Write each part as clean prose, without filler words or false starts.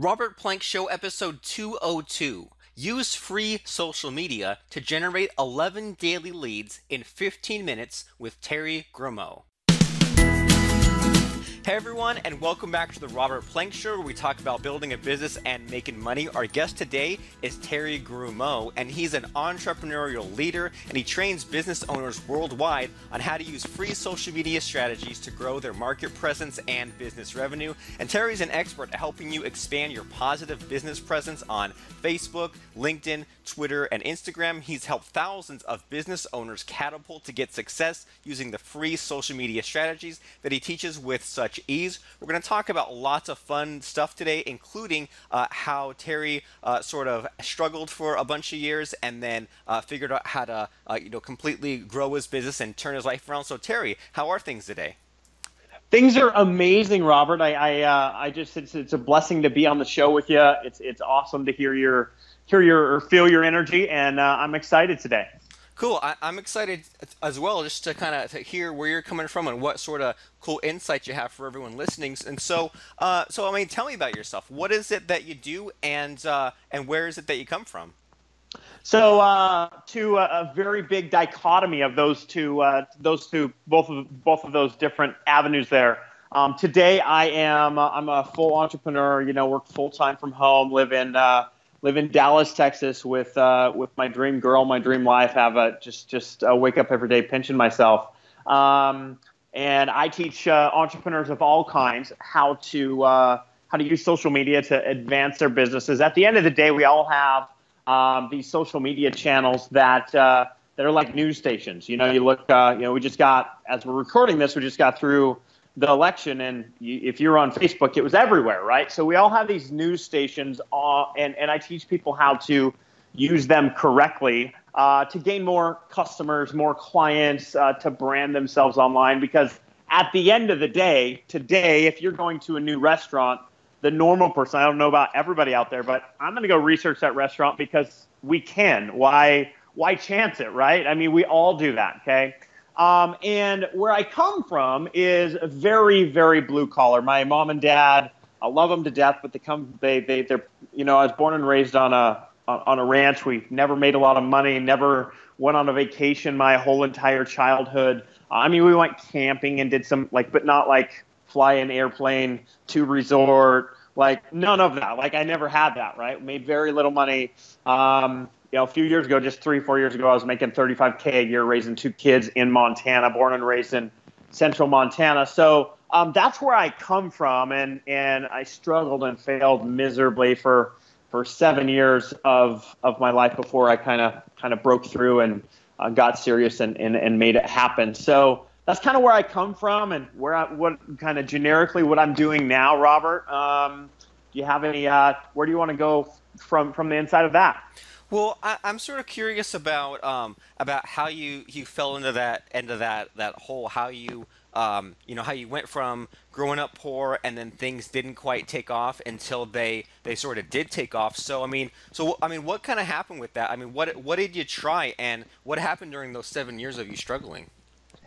Robert Plank Show episode 202. Use free social media to generate 11 daily leads in 15 minutes with Terry Gremaux. Hey everyone, and welcome back to the Robert Plank Show, where we talk about building a business and making money. Our guest today is Terry Gremaux, and he's an entrepreneurial leader, and he trains business owners worldwide on how to use free social media strategies to grow their market presence and business revenue. And Terry's an expert at helping you expand your positive business presence on Facebook, LinkedIn, Twitter, and Instagram. He's helped thousands of business owners catapult to get success using the free social media strategies that he teaches with such ease. We're going to talk about lots of fun stuff today, including how Terry sort of struggled for a bunch of years and then figured out how to completely grow his business and turn his life around. So Terry, how are things today? Things are amazing, Robert. I just it's a blessing to be on the show with you. It's awesome to hear your or feel your energy, and I'm excited today. Cool. I'm excited as well, just to kind of hear where you're coming from and what sort of cool insights you have for everyone listening. And so I mean, tell me about yourself. What is it that you do, and where is it that you come from? So to a very big dichotomy of those two, both of those different avenues there. Today I'm a full entrepreneur. Work full time from home. Live in Dallas, Texas, with my dream girl, my dream life. Have just wake up every day pinching myself. And I teach entrepreneurs of all kinds how to use social media to advance their businesses. At the end of the day, we all have these social media channels that are like news stations. You look. We just got, as we're recording this, we just got through the election, and if you're on Facebook, it was everywhere, right? So we all have these news stations, and I teach people how to use them correctly to gain more customers, more clients, to brand themselves online. Because at the end of the day, today, if you're going to a new restaurant, the normal person, I don't know about everybody out there, but I'm going to go research that restaurant because we can. Why chance it, right? I mean, we all do that, okay? And where I come from is very, very blue collar. My mom and dad, I love them to death, but they're, I was born and raised on a ranch. We never made a lot of money, never went on a vacation my whole entire childhood. I mean, we went camping and did some, but not like fly an airplane to resort, none of that. I never had that, right? Made very little money. A few years ago, just 3-4 years ago, I was making $35K a year raising 2 kids in Montana, born and raised in central Montana. So that's where I come from, and I struggled and failed miserably for 7 years of my life before I kind of broke through and got serious and made it happen. So that's kind of where I come from, and what kind of generically what I'm doing now, Robert. Do you have any? Where do you want to go from the inside of that? Well, I'm sort of curious about how you fell into that hole. How you how you went from growing up poor and then things didn't quite take off until they sort of did take off. So I mean, what kind of happened with that? I mean, what did you try, and what happened during those 7 years of you struggling?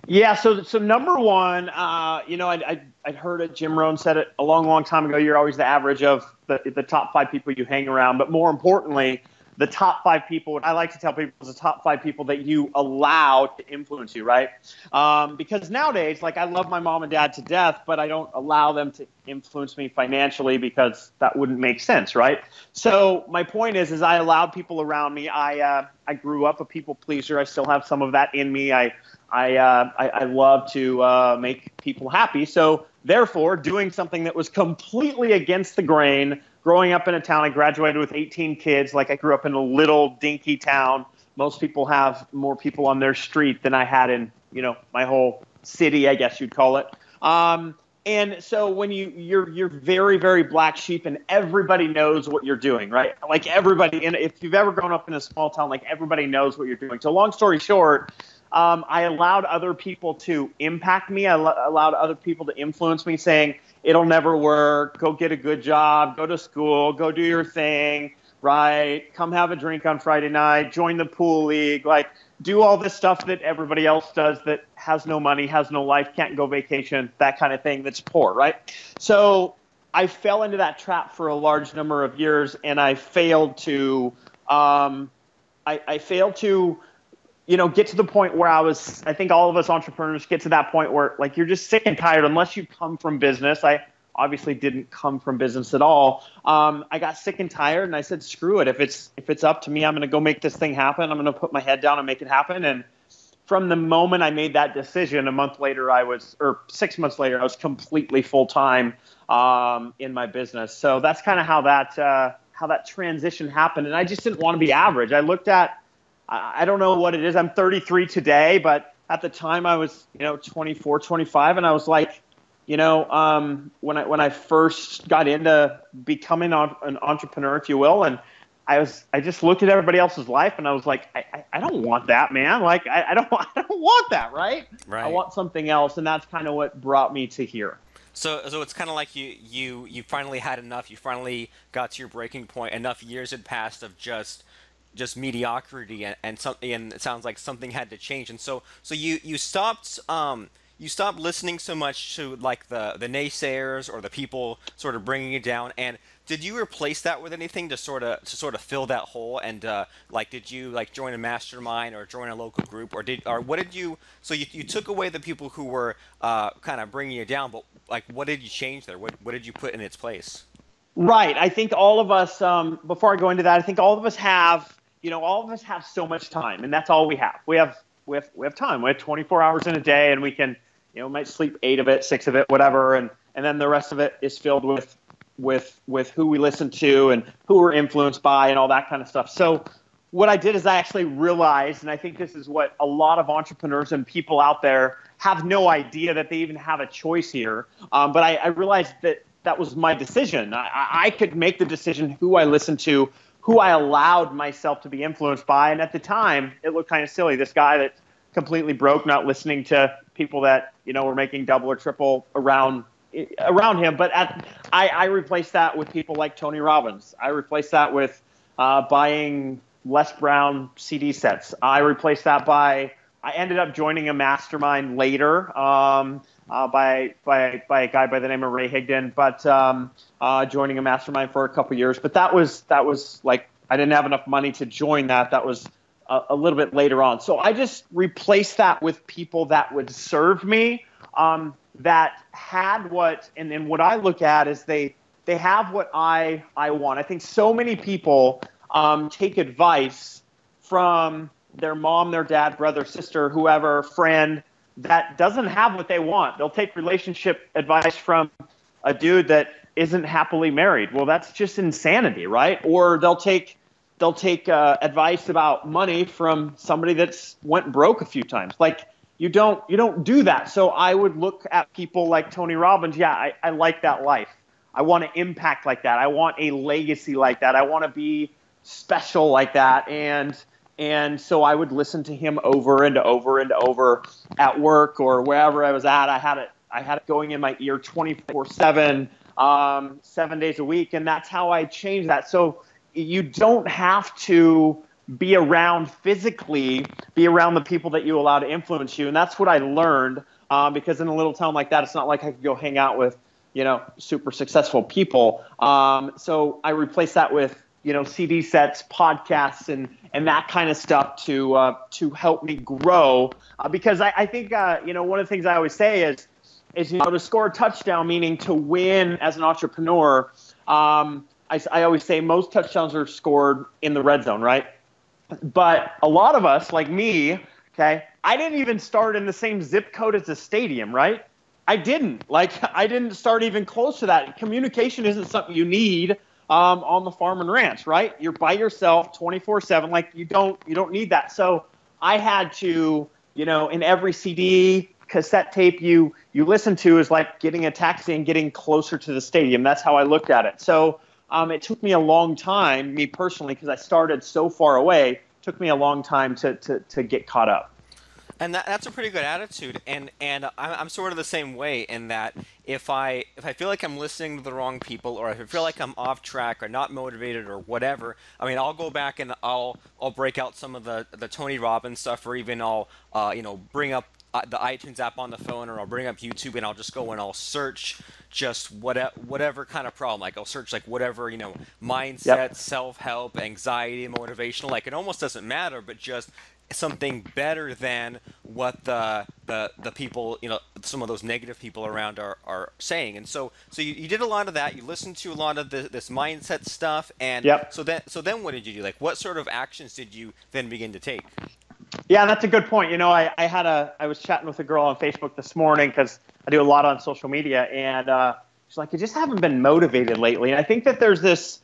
Yeah, so number one, I'd heard it. Jim Rohn said it a long time ago. You're always the average of the top 5 people you hang around, but more importantly, the top 5 people, what I like to tell people, is the top 5 people that you allow to influence you, right? Because nowadays, I love my mom and dad to death, but I don't allow them to influence me financially because that wouldn't make sense, right? So my point is I allowed people around me. I grew up a people pleaser. I still have some of that in me. I love to make people happy. So therefore, doing something that was completely against the grain. Growing up in a town, I graduated with 18 kids. I grew up in a little dinky town. Most people have more people on their street than I had in, my whole city, I guess you'd call it. And so when you're very, very black sheep, and everybody knows what you're doing, right? Everybody, and if you've ever grown up in a small town, everybody knows what you're doing. So long story short, I allowed other people to impact me. I allowed other people to influence me, saying, it'll never work, go get a good job, go to school, go do your thing, right? Come have a drink on Friday night, join the pool league, do all this stuff that everybody else does that has no money, has no life, can't go vacation, that kind of thing, that's poor, right? So I fell into that trap for a large number of years, and I failed to I failed to get to the point where I think all of us entrepreneurs get to that point where like you're just sick and tired unless you come from business. I obviously didn't come from business at all. I got sick and tired and I said, screw it. If it's up to me, I'm going to go make this thing happen. I'm going to put my head down and make it happen. And from the moment I made that decision, a month later, or 6 months later, I was completely full-time in my business. So that's kind of how that transition happened. And I just didn't want to be average. I don't know what it is. I'm 33 today, but at the time I was, 24, 25. And I was like, when I first got into becoming an entrepreneur, if you will, and I just looked at everybody else's life and I was like, I don't want that, man. Like, I don't want that. Right. I want something else. And that's kind of what brought me to here. So it's kind of like you finally had enough. You finally got to your breaking point. Enough years had passed of just mediocrity and something, and it sounds like something had to change. And so you stopped listening so much to like the naysayers or the people sort of bringing you down. And did you replace that with anything to sort of fill that hole? And did you like join a mastermind or join a local group, or what did you? So you took away the people who were kind of bringing you down, but like what did you change there? What did you put in its place? Right. I think all of us. Before I go into that, I think all of us have so much time, and that's all we have. We have time. We have 24 hours in a day, and we can, might sleep 8 of it, 6 of it, whatever, and then the rest of it is filled with who we listen to and who we're influenced by and all that kind of stuff. So what I did is I actually realized, and I think this is what a lot of entrepreneurs and people out there have no idea that they even have a choice here. But I realized that was my decision. I could make the decision who I listened to, who I allowed myself to be influenced by. And at the time, it looked kind of silly. This guy that's completely broke, not listening to people that, were making double or triple around him. But I replaced that with people like Tony Robbins. I replaced that with buying Les Brown CD sets. I ended up joining a mastermind later by a guy by the name of Ray Higdon, but joining a mastermind for a couple years. But that was like I didn't have enough money to join that. That was a little bit later on. So I just replaced that with people that would serve me, that had and what I look at is they have what I want. I think so many people take advice from their mom, their dad, brother, sister, whoever, friend that doesn't have what they want. They'll take relationship advice from a dude that isn't happily married. Well, that's just insanity, right? Or they'll take advice about money from somebody that's went broke a few times. Like you don't do that. So I would look at people like Tony Robbins. Yeah, I like that life. I want to impact like that. I want a legacy like that. I want to be special like that. And so I would listen to him over and over and over at work or wherever I was at. I had it going in my ear 24/7, 7 days a week, and that's how I changed that. So you don't have to be around the people that you allow to influence you, and that's what I learned. Because in a little town like that, it's not like I could go hang out with super successful people. So I replaced that with CD sets, podcasts, and that kind of stuff to help me grow. Because I think one of the things I always say is to score a touchdown, meaning to win as an entrepreneur. I always say most touchdowns are scored in the red zone, right? But a lot of us, like me, okay, I didn't even start in the same zip code as the stadium, right? I didn't start even close to that. Communication isn't something you need on the farm and ranch, right? You're by yourself 24/7. Like you don't need that. So I had to, in every CD, cassette tape you listen to is like getting a taxi and getting closer to the stadium. That's how I looked at it. So it took me a long time, me personally, because I started so far away. It took me a long time to get caught up. And that's a pretty good attitude, and I'm sort of the same way in that if I feel like I'm listening to the wrong people, or if I feel like I'm off track or not motivated or whatever, I mean, I'll go back and I'll break out some of the Tony Robbins stuff, or even I'll bring up the iTunes app on the phone, or I'll bring up YouTube and I'll just go and I'll search just whatever kind of problem. Like I'll search like whatever, mindset, Yep. self-help, anxiety, motivational. Like it almost doesn't matter, but just something better than what the people, some of those negative people around are saying. And so you did a lot of that. You listened to a lot of this mindset stuff, and Yep. so then what did you do? Like what sort of actions did you then begin to take? Yeah, that's a good point. I was chatting with a girl on Facebook this morning because I do a lot on social media, and she's like, "I just haven't been motivated lately." And I think that there's this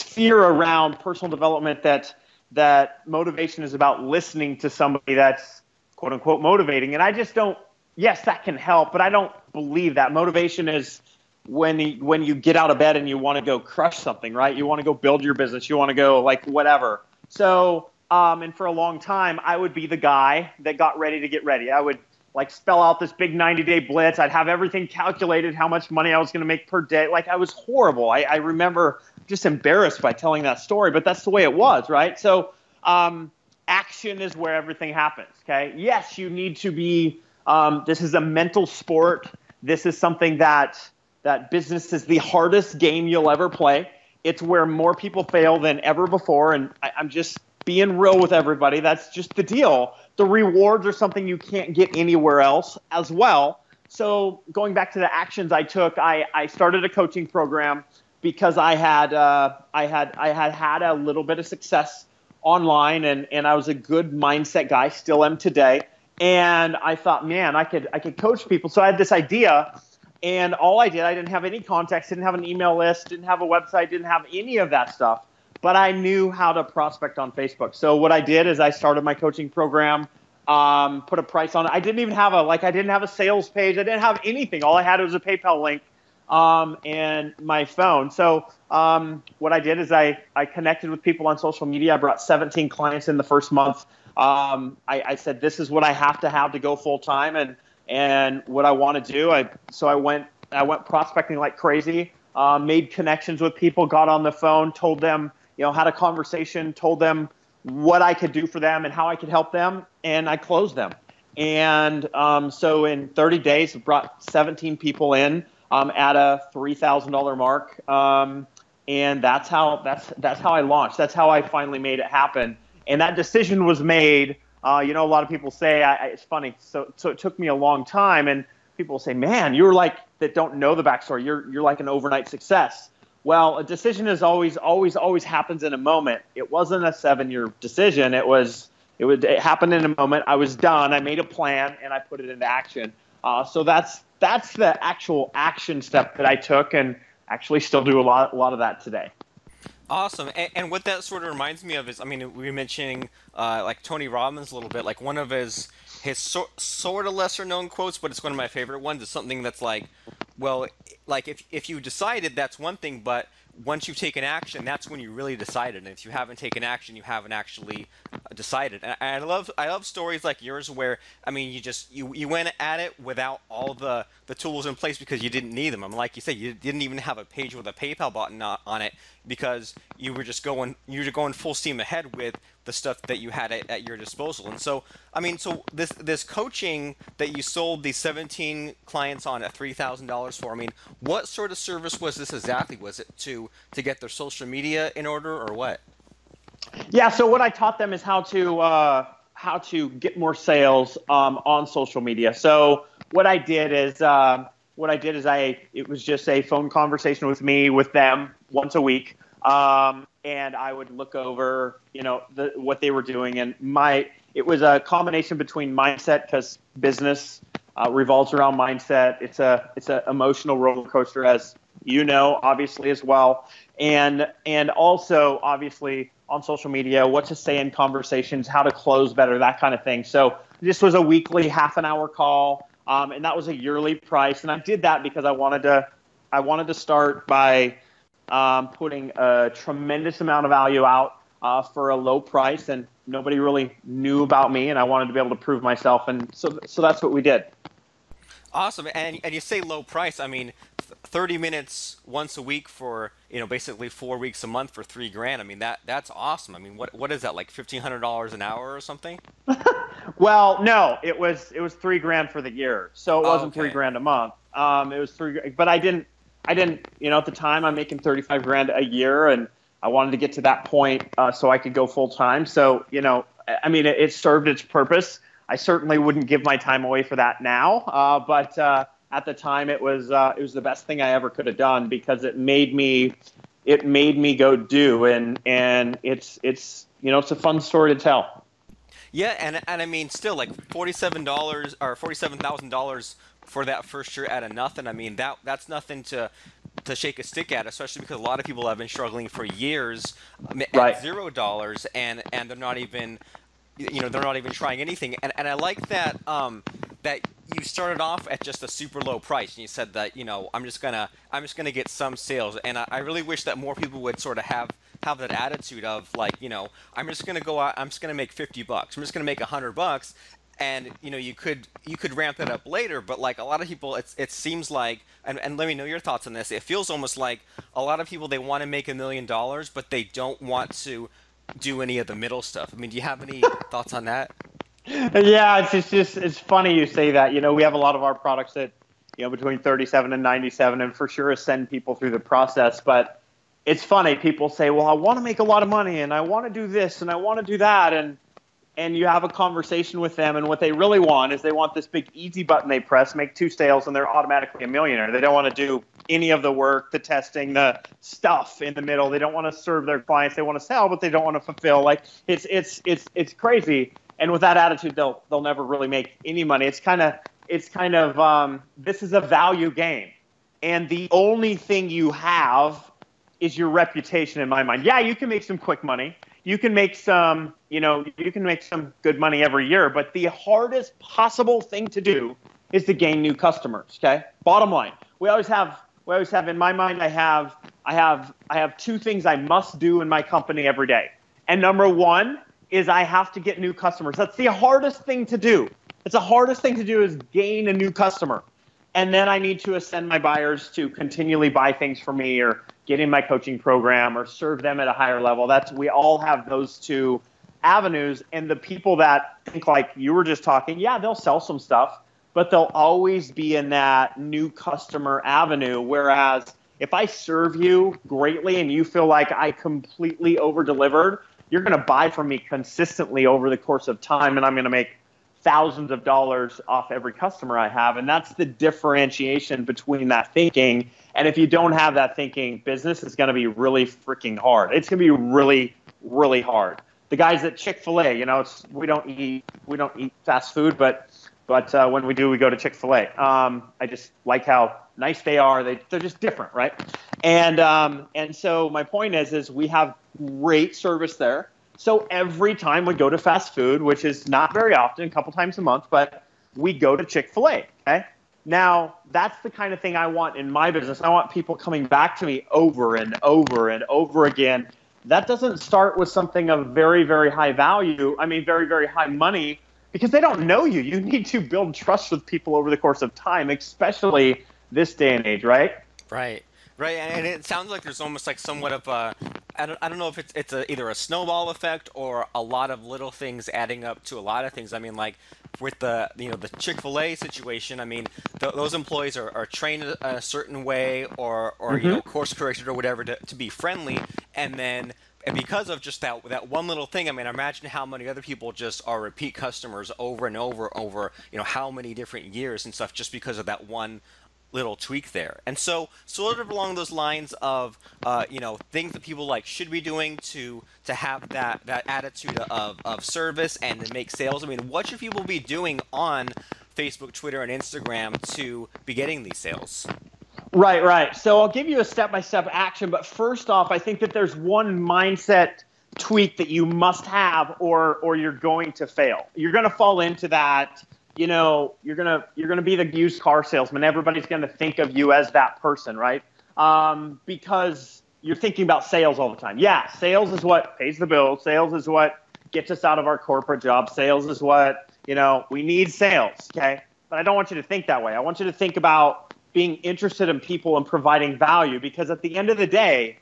fear around personal development that motivation is about listening to somebody that's quote unquote motivating, and I just don't. Yes, that can help, but I don't believe that motivation is when you get out of bed and you want to go crush something, right? You want to go build your business, you want to go like whatever. So. And for a long time, I would be the guy that got ready to get ready. I would like spell out this big 90-day blitz. I'd have everything calculated, how much money I was going to make per day. Like I was horrible. I remember just embarrassed by telling that story, but that's the way it was, right? So action is where everything happens, okay? Yes, you need to be this is a mental sport. This is something that business is the hardest game you'll ever play. It's where more people fail than ever before, and I'm just being real with everybody. That's just the deal. The rewards are something you can't get anywhere else as well. So going back to the actions I took, I started a coaching program because I had a little bit of success online, and I was a good mindset guy, still am today. And I thought, man, I could coach people. So I had this idea, and all I didn't have any contacts, didn't have an email list, didn't have a website, didn't have any of that stuff. But I knew how to prospect on Facebook. So what I did is I started my coaching program, put a price on it. I didn't have a sales page. I didn't have anything. All I had was a PayPal link and my phone. So what I did is I connected with people on social media. I brought 17 clients in the first month. I said, this is what I have to go full time and what I want to do. I went prospecting like crazy, made connections with people, got on the phone, told them, had a conversation, told them what I could do for them and how I could help them, and I closed them. And so in 30 days, I brought 17 people in at a $3,000 mark, and that's how I launched. That's how I finally made it happen. And that decision was made. A lot of people say it's funny. So it took me a long time, and people say, "Man, you're like that. Don't know the backstory. You're like an overnight success." Well, a decision is always happens in a moment. It wasn't a 7-year decision. It happened in a moment. I was done. I made a plan and I put it into action. So that's the actual action step that I took, and actually still do a lot of that today. Awesome. And what that sort of reminds me of is, I mean, we were mentioning like Tony Robbins a little bit. Like one of his sort of lesser known quotes, but it's one of my favorite ones. Is something that's like, well, like if you decided, that's one thing, but once you've taken action, that's when you really decided. And if you haven't taken action, you haven't actually decided. And I love stories like yours where, I mean, you went at it without all the tools in place because you didn't need them. I mean, like you said, you didn't even have a page with a PayPal button on it because you were going full steam ahead with the stuff that you had at your disposal. And so, I mean, so this coaching that you sold these 17 clients on at $3,000 for, I mean, what sort of service was this exactly? Was it to get their social media in order, or what? Yeah. So what I taught them is how to get more sales on social media. So what I did is it was just a phone conversation with me with them once a week. And I would look over, what they were doing, and it was a combination between mindset, because business revolves around mindset. It's a emotional roller coaster, as obviously as well, and also obviously on social media, what to say in conversations, how to close better, that kind of thing. So this was a weekly half an hour call, and that was a yearly price, and I did that because I wanted to start by putting a tremendous amount of value out for a low price, and nobody really knew about me, and I wanted to be able to prove myself, and so that's what we did. Awesome. And you say low price. I mean, 30 minutes once a week for basically 4 weeks a month for $3,000. I mean, that's awesome. I mean, what is that, like $1,500 an hour or something? Well, no, it was $3,000 for the year, so it wasn't Okay. $3,000 a month. It was three, but I didn't, at the time I'm making $35,000 a year, and I wanted to get to that point so I could go full time. So, I mean, it served its purpose. I certainly wouldn't give my time away for that now, but at the time it was the best thing I ever could have done because it made me go do, and it's a fun story to tell. Yeah, and I mean, still like $47 or $47,000 for that first year out of nothing. I mean, that's nothing to shake a stick at, especially because a lot of people have been struggling for years Right. at $0, and they're not even they're not even trying anything. And I like that that you started off at just a super low price, and you said that I'm just gonna get some sales, and I really wish that more people would sort of have that attitude of like, I'm just gonna go out, I'm just gonna make $50, I'm just gonna make $100, and you could ramp it up later. But like a lot of people, it seems like, and let me know your thoughts on this. It feels almost like a lot of people, they want to make $1 million, but they don't want to do any of the middle stuff. I mean, do you have any thoughts on that? Yeah, it's funny you say that. We have a lot of our products that between 37 and 97, and for sure send people through the process. But it's funny, people say, well, I want to make a lot of money and I want to do this and I want to do that, and you have a conversation with them, and what they really want is they want this big easy button they press, make 2 sales, and they're automatically a millionaire. They don't want to do any of the work, the testing, the stuff in the middle. They don't want to serve their clients. They want to sell, but they don't want to fulfill. Like it's crazy. And with that attitude, they'll never really make any money. It's kind of this is a value game, and the only thing you have is your reputation. In my mind, yeah, you can make some quick money. You can make some, good money every year, but the hardest possible thing to do is to gain new customers. Okay. Bottom line, we always have in my mind, I have 2 things I must do in my company every day. And number 1 is I have to get new customers. That's the hardest thing to do. It's the hardest thing to do is gain a new customer. And then I need to ascend my buyers to continually buy things from me or get in my coaching program or serve them at a higher level. We all have those 2 avenues. And the people that think like you were just talking, yeah, they'll sell some stuff, but they'll always be in that new customer avenue. Whereas if I serve you greatly and you feel like I completely over-delivered, you're going to buy from me consistently over the course of time, and I'm going to make thousands of dollars off every customer I have. And that's the differentiation between that thinking. And if you don't have that thinking, business is going to be really freaking hard. It's going to be really, really hard. The guys at Chick-fil-A, we don't eat fast food, but when we do, we go to Chick-fil-A. I just like how nice they are. They're just different, right? And so my point is we have great service there. So every time we go to fast food, which is not very often, a couple times a month, but we go to Chick-fil-A, okay? Now, that's the kind of thing I want in my business. I want people coming back to me over and over and over again. That doesn't start with something of very, very high value. I mean, very, very high money, because they don't know you. You need to build trust with people over the course of time, especially this day and age, right? Right. Right, and it sounds like there's almost like somewhat of a, I don't know if it's either a snowball effect or a lot of little things adding up to a lot of things. I mean, like with the the Chick-fil-A situation, I mean, those employees are trained a certain way or course corrected or whatever to be friendly, and because of just that one little thing, I mean, imagine how many other people just are repeat customers over and over how many different years and stuff just because of that one little tweak there. And so sort of along those lines of things that people like should be doing to have that attitude of service and to make sales. I mean, what should people be doing on Facebook, Twitter, and Instagram to be getting these sales? Right. So I'll give you a step-by-step action, but first off, I think that there's one mindset tweak that you must have or you're going to fail. You're going to fall into that. You're gonna be the used car salesman. Everybody's gonna think of you as that person, right? Because you're thinking about sales all the time. Yeah, sales is what pays the bills. Sales is what gets us out of our corporate job. Sales is what we need sales, okay? But I don't want you to think that way. I want you to think about being interested in people and providing value, because at the end of the day,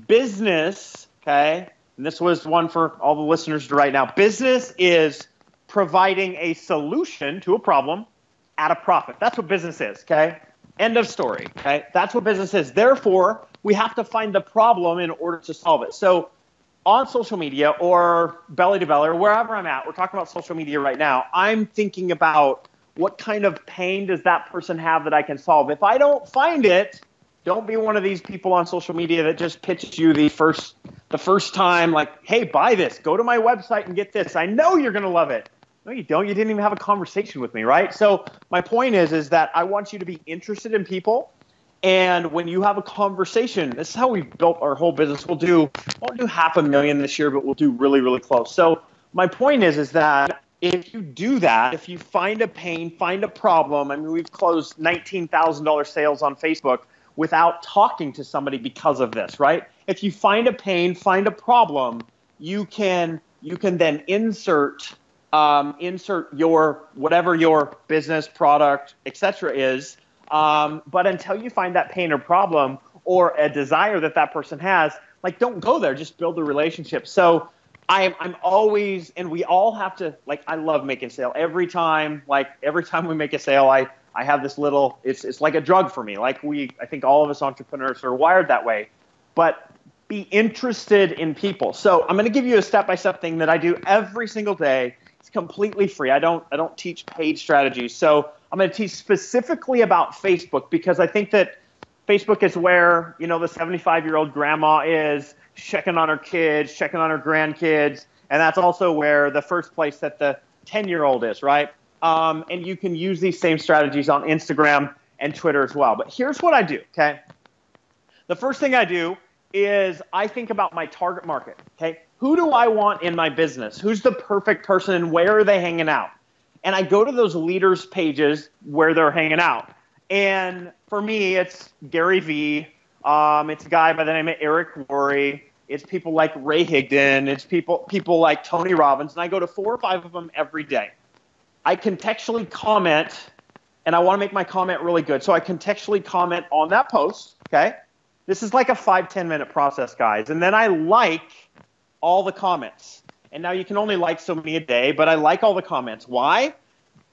business, okay, and this was one for all the listeners to right now. Business is providing a solution to a problem at a profit. That's what business is, okay? End of story, okay? That's what business is. Therefore, we have to find the problem in order to solve it. So on social media or belly to belly or wherever I'm at, we're talking about social media right now, I'm thinking about what kind of pain does that person have that I can solve. If I don't find it, don't be one of these people on social media that just pitches you the first time, like, hey, buy this, go to my website and get this. I know you're going to love it. No, you don't. You didn't even have a conversation with me, right? So my point is that I want you to be interested in people. And when you have a conversation, this is how we've built our whole business. Won't do $500,000 this year, but we'll do really, really close. So my point is that if you do that, if you find a pain, find a problem, I mean, we've closed $19,000 sales on Facebook without talking to somebody because of this, right? If you find a pain, find a problem, you can then insert your whatever your business, product, etc. is. But until you find that pain or problem or a desire that person has, like, don't go there. Just build a relationship. So I'm always, and we all have to, like, I love making sale. Every time we make a sale, I have this little, it's like a drug for me. Like I think all of us entrepreneurs are wired that way. But be interested in people. So I'm going to give you a step-by-step thing that I do every single day. It's completely free. I don't teach paid strategies. So I'm going to teach specifically about Facebook because I think that Facebook is where, the 75-year-old grandma is checking on her kids, checking on her grandkids. And that's also where the first place that the 10-year-old is, right? And you can use these same strategies on Instagram and Twitter as well. But here's what I do, okay? The first thing I do is I think about my target market, okay? Who do I want in my business? Who's the perfect person and where are they hanging out? And I go to those leaders' pages where they're hanging out. And for me, it's Gary Vee. It's a guy by the name of Eric Worre. It's people like Ray Higdon. It's people like Tony Robbins. And I go to 4 or 5 of them every day. I contextually comment, and I want to make my comment really good. So I contextually comment on that post, okay? This is like a 5-10 minute process, guys. And then I like all the comments. And now you can only like so many a day, but I like all the comments. Why?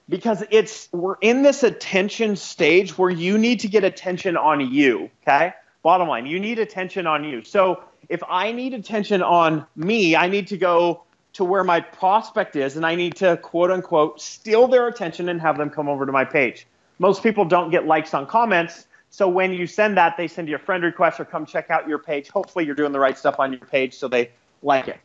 Because we're in this attention stage where you need to get attention on you, okay? Bottom line, you need attention on you. So if I need attention on me, I need to go to where my prospect is, and I need to, quote unquote, steal their attention and have them come over to my page. Most people don't get likes on comments. So when you send that, they send you a friend request or come check out your page. Hopefully you're doing the right stuff on your page so they like it.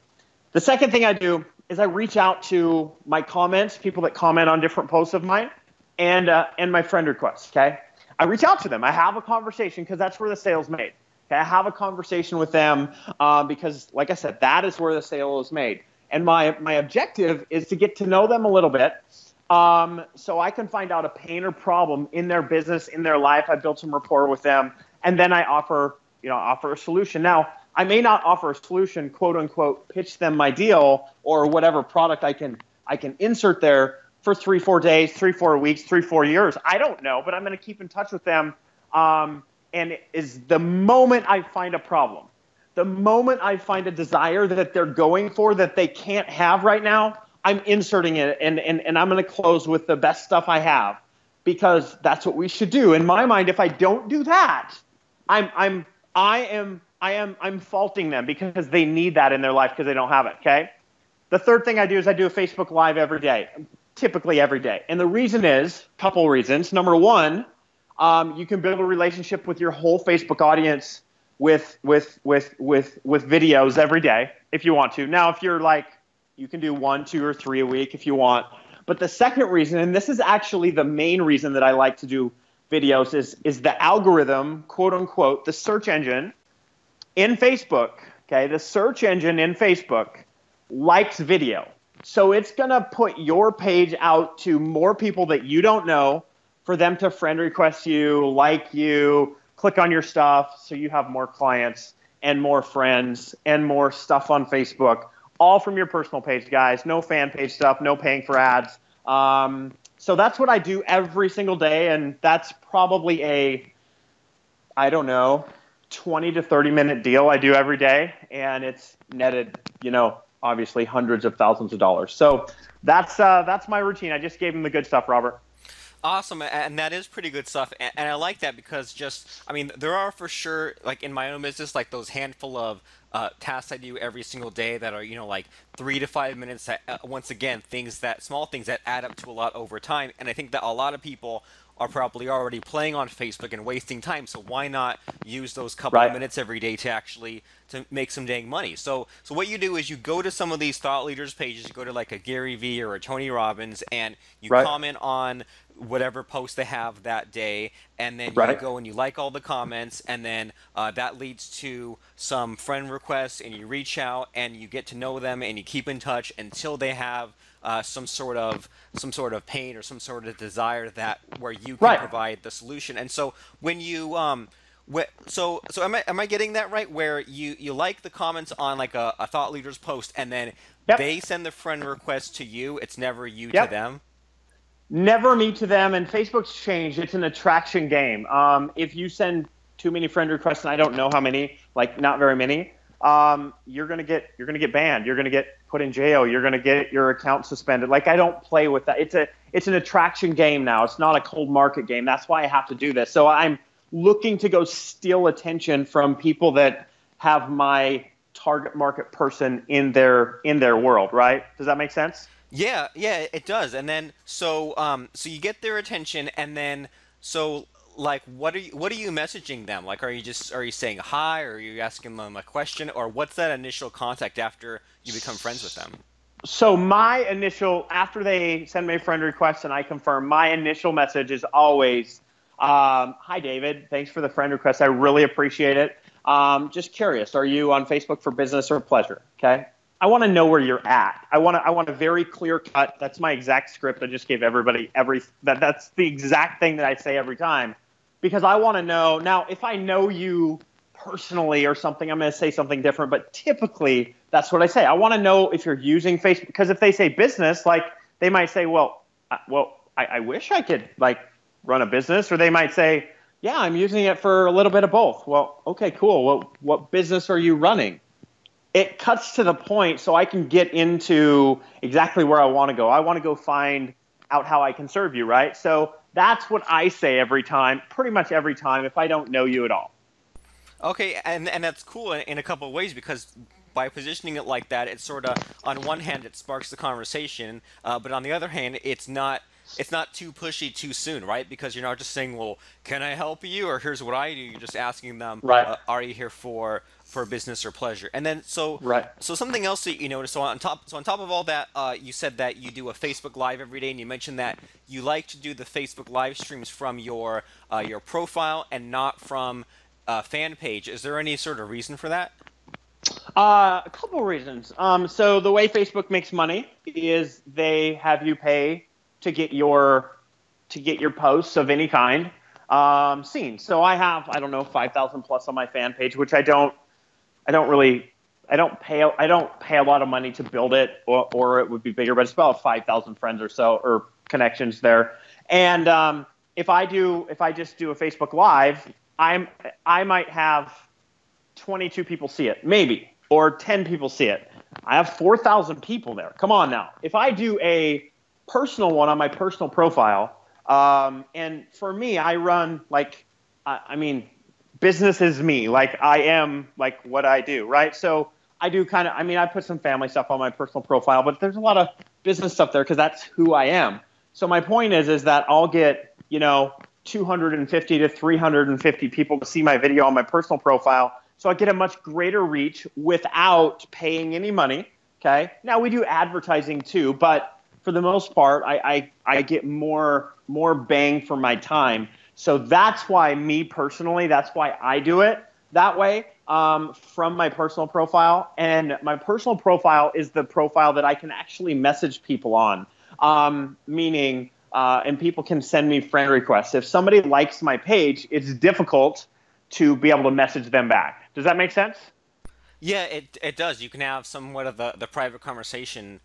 The second thing I do is I reach out to my comments, people that comment on different posts of mine, and my friend requests, okay? I reach out to them. I have a conversation because that's where the sale's made. Okay? I have a conversation with them because, like I said, that is where the sale is made. And my objective is to get to know them a little bit so I can find out a pain or problem in their business, in their life. I build some rapport with them, and then I offer a solution. Now, I may not offer a solution, quote unquote, pitch them my deal or whatever product I can insert there for 3-4 days, 3-4 weeks, 3-4 years. I don't know, but I'm going to keep in touch with them. And it is the moment I find a problem, the moment I find a desire that they're going for that they can't have right now, I'm inserting it and I'm going to close with the best stuff I have because that's what we should do. In my mind, if I don't do that, I'm faulting them because they need that in their life because they don't have it, okay? The third thing I do is I do a Facebook Live every day, typically every day. And the reason is a couple reasons. Number one, you can build a relationship with your whole Facebook audience with videos every day if you want to. Now, if you're like, you can do 1, 2, or 3 a week if you want. But the second reason, and this is actually the main reason that I like to do videos, is the algorithm, quote unquote, the search engine in Facebook, okay, the search engine in Facebook likes video. So it's going to put your page out to more people that you don't know for them to friend request you, like you, click on your stuff so you have more clients and more friends and more stuff on Facebook, all from your personal page, guys. No fan page stuff, no paying for ads. So that's what I do every single day, and that's probably a, I don't know, 20 to 30 minute deal I do every day, and it's netted, obviously hundreds of thousands of dollars. So that's my routine. I just gave him the good stuff, Robert. Awesome, and that is pretty good stuff, and I like that because I mean, there are for sure, like in my own business, like those handful of tasks I do every single day that are, like 3 to 5 minutes. That, once again, small things that add up to a lot over time, and I think that a lot of people are probably already playing on Facebook and wasting time. So why not use those couple of Right. minutes every day to make some dang money? So what you do is you go to some of these thought leaders pages, you go to like a Gary Vee or a Tony Robbins, and you Right. comment on whatever post they have that day, and then you Right. go and you like all the comments, and then that leads to some friend requests, and you reach out and you get to know them and you keep in touch until they have some sort of pain or some sort of desire that where you can Right. provide the solution. And so when you so am I getting that right? Where you like the comments on like a thought leader's post, and then Yep. they send the friend request to you. It's never you to Yep. them. Never me to them, and Facebook's changed. It's an attraction game. If you send too many friend requests, and I don't know how many, like not very many, you're gonna get banned. You're gonna get put in jail. You're gonna get your account suspended. Like I don't play with that. It's an attraction game now. It's not a cold market game. That's why I have to do this. So I'm looking to go steal attention from people that have my target market person in their world. Right? Does that make sense? Yeah, yeah, it does. And then so you get their attention, and then so like what are you messaging them? Like are you saying hi, or are you asking them a question, or what's that initial contact after you become friends with them? So after they send me a friend request and I confirm, my initial message is always, "Hi David, thanks for the friend request. I really appreciate it. Just curious, are you on Facebook for business or pleasure?" Okay. I want to know where you're at. I want a very clear cut. That's my exact script. I just gave everybody that's the exact thing that I say every time, because I want to know. Now, if I know you personally or something, I'm going to say something different. But typically, that's what I say. I want to know if you're using Facebook, because if they say business, like they might say, I wish I could like run a business, or they might say, yeah, I'm using it for a little bit of both. Well, okay, cool. Well, what business are you running? It cuts to the point so I can get into exactly where I want to go. I want to go find out how I can serve you, right? So that's what I say every time, pretty much every time, if I don't know you at all. Okay, and that's cool in a couple of ways, because by positioning it like that, it's sort of, on one hand it sparks the conversation, but on the other hand it's not too pushy too soon, right? Because you're not just saying, well, can I help you, or here's what I do. You're just asking them, Right. are you here for business or pleasure? And then Right. so something else that you notice. So on top of all that, you said that you do a Facebook Live every day, and you mentioned that you like to do the Facebook live streams from your profile and not from fan page. Is there any sort of reason for that? A couple reasons. So the way Facebook makes money is they have you pay to get your posts of any kind seen. So I don't know, 5,000 plus on my fan page, which I don't pay a lot of money to build it, or it would be bigger, but it's about 5,000 friends or so, or connections there. And if I just do a Facebook Live, I might have 22 people see it, maybe, or 10 people see it. I have 4,000 people there. Come on now. If I do a personal one on my personal profile, and for me, I run I mean, business is me. Like I am like what I do, right? So I do I put some family stuff on my personal profile, but there's a lot of business stuff there because that's who I am. So my point is that I'll get, 250 to 350 people to see my video on my personal profile. So I get a much greater reach without paying any money. Okay. Now we do advertising too, but for the most part, I get more bang for my time. So that's why that's why I do it that way, from my personal profile. And my personal profile is the profile that I can actually message people on, meaning and people can send me friend requests. If somebody likes my page, it's difficult to be able to message them back. Does that make sense? Yeah, it does. You can have somewhat of the private conversation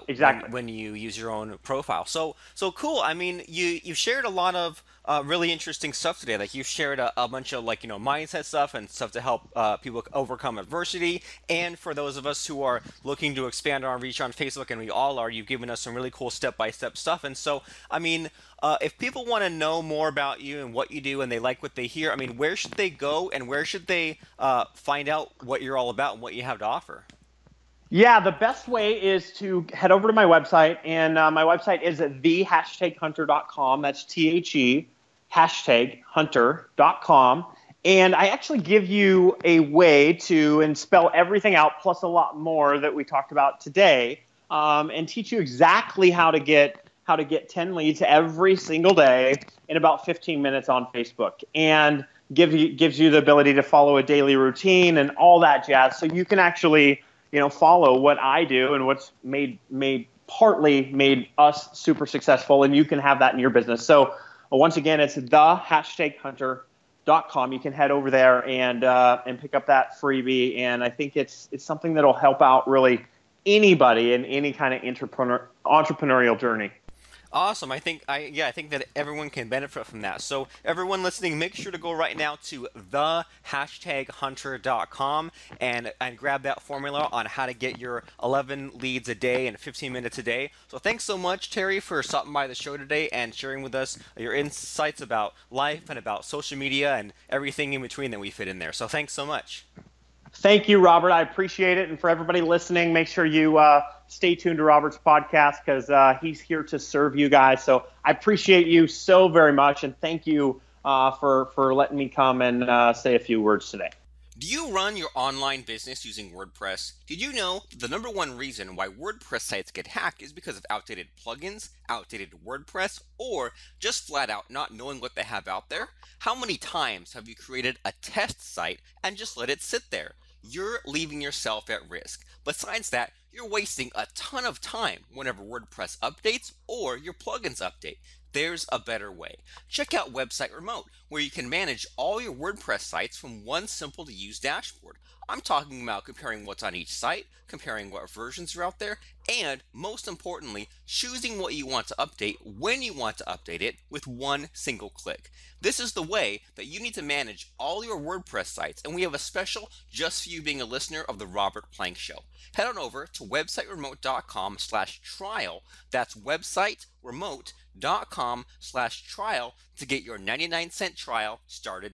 Exactly. when you use your own profile. So cool. I mean, you shared a lot of really interesting stuff today. Like you shared a bunch of like mindset stuff and stuff to help people overcome adversity. And for those of us who are looking to expand our reach on Facebook, and we all are, you've given us some really cool step-by-step stuff. And so, I mean, if people want to know more about you and what you do, and they like what they hear, I mean, where should they go and where should they find out what you're all about and what you have to offer? Yeah, the best way is to head over to my website, and my website is the#hunter.com. That's THE #hunter.com. And I actually give you a way to and spell everything out plus a lot more that we talked about today, and teach you exactly how to get 10 leads every single day in about 15 minutes on Facebook, and gives you the ability to follow a daily routine and all that jazz, so you can actually follow what I do and what's partly made us super successful, and you can have that in your business. So once again, it's the#hunter.com. You can head over there and pick up that freebie, and I think it's something that'll help out really anybody in any kind of entrepreneurial journey. Awesome. I think that everyone can benefit from that. So everyone listening, make sure to go right now to the#hunter.com and grab that formula on how to get your 11 leads a day and 15 minutes a day. So thanks so much, Terry, for stopping by the show today and sharing with us your insights about life and about social media and everything in between that we fit in there. So thanks so much. Thank you, Robert. I appreciate it. And for everybody listening, make sure you stay tuned to Robert's podcast, because he's here to serve you guys. So I appreciate you so very much. And thank you for letting me come and say a few words today. Do you run your online business using WordPress? Did you know that the #1 reason why WordPress sites get hacked is because of outdated plugins, outdated WordPress, or just flat out not knowing what they have out there? How many times have you created a test site and just let it sit there? You're leaving yourself at risk. Besides that, you're wasting a ton of time whenever WordPress updates or your plugins update. There's a better way. Check out Website Remote, where you can manage all your WordPress sites from one simple to use dashboard. I'm talking about comparing what's on each site, comparing what versions are out there, and most importantly, choosing what you want to update when you want to update it with one single click. This is the way that you need to manage all your WordPress sites, and we have a special just for you being a listener of the Robert Plank Show. Head on over to websiteremote.com/trial. That's websiteremote.com/trial to get your 99-cent trial started